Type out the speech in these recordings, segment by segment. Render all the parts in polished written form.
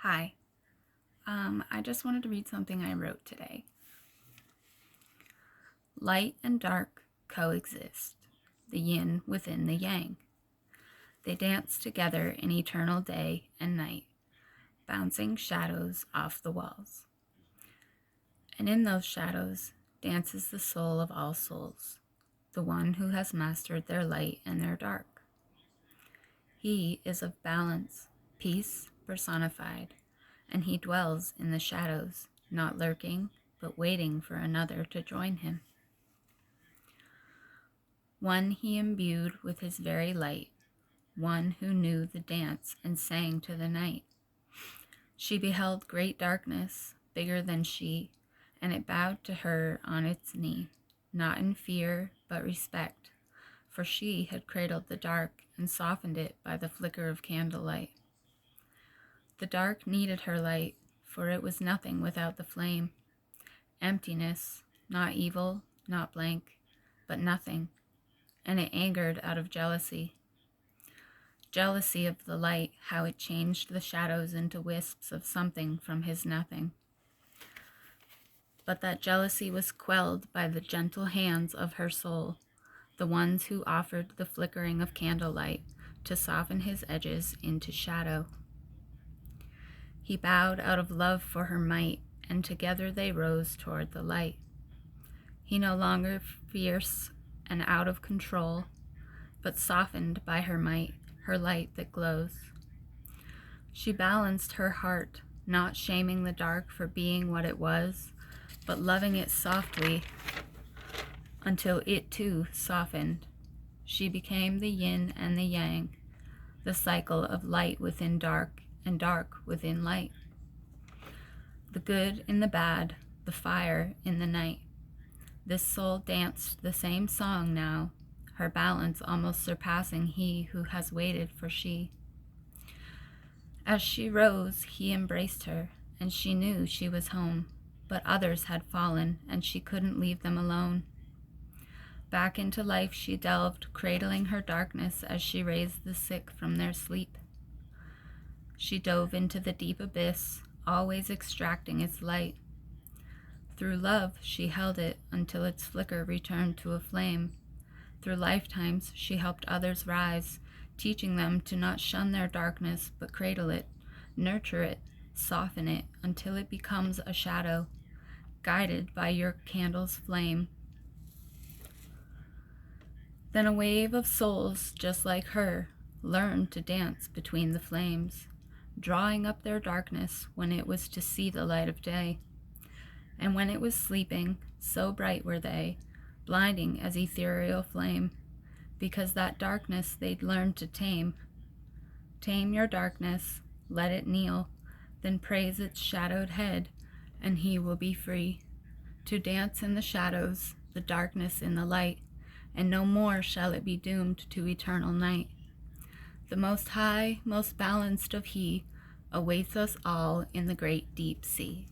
Hi. I just wanted to read something I wrote today. Light and dark coexist, the yin within the yang. They dance together in eternal day and night, bouncing shadows off the walls. And in those shadows dances the soul of all souls, the one who has mastered their light and their dark. He is of balance, peace personified, and he dwells in the shadows, not lurking, but waiting for another to join him. One he imbued with his very light, one who knew the dance and sang to the night. She beheld great darkness, bigger than she, and it bowed to her on its knee, not in fear, but respect, for she had cradled the dark and softened it by the flicker of candlelight. The dark needed her light, for it was nothing without the flame. Emptiness, not evil, not blank, but nothing, and it angered out of jealousy. Jealousy of the light, how it changed the shadows into wisps of something from his nothing. But that jealousy was quelled by the gentle hands of her soul, the ones who offered the flickering of candlelight to soften his edges into shadow. He bowed out of love for her might, and together they rose toward the light. He no longer fierce and out of control, but softened by her might, her light that glows. She balanced her heart, not shaming the dark for being what it was, but loving it softly until it too softened. She became the yin and the yang, the cycle of light within dark and dark within light. The good in the bad, the fire in the night. This soul danced the same song now, her balance almost surpassing he who has waited for she. As she rose, he embraced her, and she knew she was home, but others had fallen, and she couldn't leave them alone. Back into life she delved, cradling her darkness as she raised the sick from their sleep. She dove into the deep abyss, always extracting its light. Through love, she held it until its flicker returned to a flame. Through lifetimes, she helped others rise, teaching them to not shun their darkness, but cradle it, nurture it, soften it until it becomes a shadow, guided by your candle's flame. Then a wave of souls just like her learned to dance between the flames, drawing up their darkness when it was to see the light of day. And when it was sleeping, so bright were they, blinding as ethereal flame, because that darkness they'd learned to tame. Tame your darkness, let it kneel, then praise its shadowed head, and he will be free to dance in the shadows, the darkness in the light, and no more shall it be doomed to eternal night. The Most High, most balanced of He, awaits us all in the great deep sea.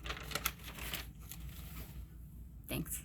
Thanks.